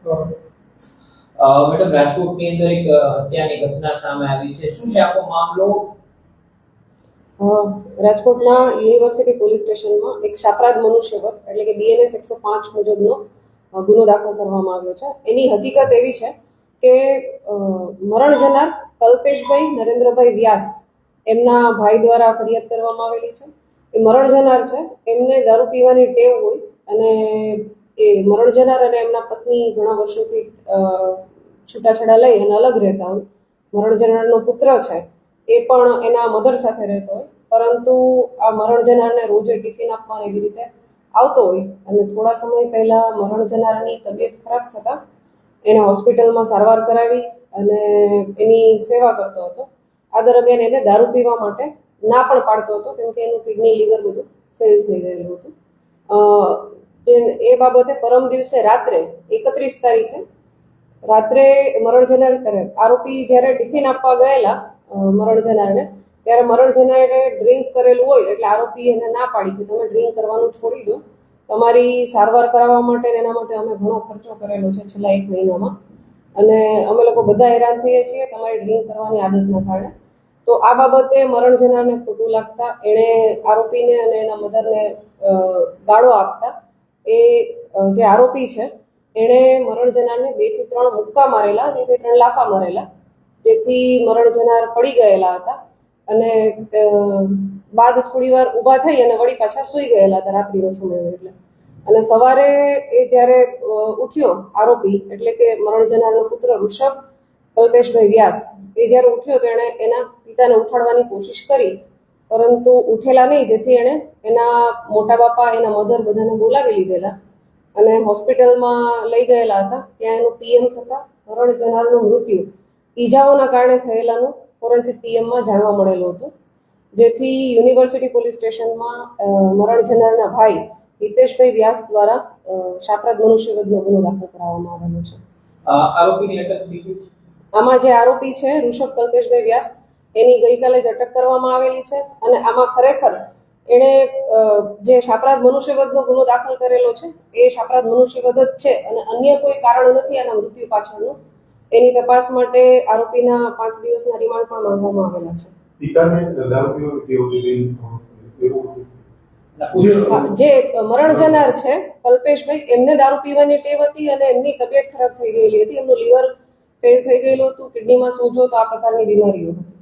Madam, રાજકોટની અંદર એક હત્યાની ઘટના સામે આવી છે. શું છે આખો મામલો? રાજકોટના યુનિવર્સિટી પોલીસ સ્ટેશનમાં એક શાપરાધ મનુષ્યવધ એટલે કે BNS 105 મુજબનો ગુનો દાખલ કરવામાં આવ્યો છે. એની હકીકત એવી છે કે મરણ જનાર કલ્પેશભાઈ નરેન્દ્રભાઈ વ્યાસ એમના ભાઈ દ્વારા ફરિયાદ કરવામાં આવેલી છે. એ મરણ જનાર છે, એમને દારૂ પીવાની ટેવ હોય અને એ મરણ જનાર અને એમના પત્ની ઘણા વર્ષોથી છૂટાછેડા લઈ અને અલગ રહેતા હોય. મરણ જનારનો પુત્ર છે એ પણ એના મધર સાથે રહેતો હોય, પરંતુ આ મરણ જનારને રોજે ટિફિન આપવા એવી રીતે આવતો હોય અને થોડા સમય પહેલા મરણ જનારની તબિયત ખરાબ થતાં એને હોસ્પિટલમાં સારવાર કરાવી અને એની સેવા કરતો હતો. આ દરમિયાન એને દારૂ પીવા માટે ના પણ પાડતો હતો, કેમ કે એનું કિડની લીવર બધું ફેલ થઈ ગયેલું હતું. એ બાબતે પરમ દિવસે રાત્રે 31 તારીખે રાત્રે મરણ જનાર આરોપી જ્યારે ટિફિન આપવા ગયેલા મરણ જનારને, ત્યારે મરણ જનારે ડ્રિંક કરેલું હોય એટલે આરોપી એને ના પાડી કે તમે ડ્રિંક કરવાનું છોડી દો, તમારી સારવાર કરાવવા માટે એના માટે અમે ઘણો ખર્ચો કરેલો છે છેલ્લા 1 મહિનામાં અને અમે લોકો બધા હેરાન થઈએ છીએ તમારી ડ્રિંક કરવાની આદતના કારણે. તો આ બાબતે મરણ જનારને ખોટું લાગતા એણે આરોપીને અને એના મધરને ગાળો આપતા એ જે આરોપી છે એણે મરણ જનારને 2 થી 3 મુક્કા મારેલા અને 2 થી 3 લાફા મારેલા, જેથી મરણ જનાર પડી ગયેલા હતા અને બાદ થોડી વાર ઊભા થઈ અને વળી પાછા સૂઈ ગયેલા હતા રાત્રિનો સમય હોય એટલે. અને સવારે એ જ્યારે ઉઠ્યો આરોપી એટલે કે મરણ જનારનો પુત્ર ઋષભ કલ્પેશભાઈ વ્યાસ, એ જ્યારે ઉઠ્યો તો એણે એના પિતાને ઉઠાડવાની કોશિશ કરી, પરંતુ ઉઠેલા નહીં, જેથી એણે એના મોટા બાપા એના મધર બધાને બોલાવી લીધેલા અને હોસ્પિટલમાં લઈ ગયેલા હતા. ત્યાં એનું PM થતાં મરણ જનારનું મૃત્યુ ઈજાઓના કારણે થયેલાનું ફોરેન્સિક PMમાં જાણવા મળેલું હતું, જેથી યુનિવર્સિટી પોલીસ સ્ટેશનમાં મરણ જનારના ભાઈ હિતેશભાઈ વ્યાસ દ્વારા શાપરાધ મનુષ્યવધનો ગુનો દાખલ કરાવવામાં આવેલો છે. આરોપીની અટક થઈ છે. આમાં જે આરોપી છે ઋષભ કલ્પેશભાઈ વ્યાસ, એની ગઈકાલે જ અટક કરવામાં આવેલી છે અને આમાં ખરેખર એણે જે શાપરાધ મનુષ્યવધનો ગુનો દાખલ કરેલો છે એ શાપરાધ મનુષ્યવધ જ છે અને અન્ય કોઈ કારણ નથી આના મૃત્યુ પાછળનું. એની તપાસ માટે આરોપીના 5 દિવસના રિમાન્ડ પણ માંગવામાં આવેલા છે. જે મરણ જનાર છે કલ્પેશભાઈ, એમને દારૂ પીવાની ટેવ હતી અને એમની તબિયત ખરાબ થઈ ગયેલી હતી, એમનું લીવર ફેલ થઈ ગયેલું હતું, કિડનીમાં સોજો તો આ પ્રકારની બીમારીઓ હતી.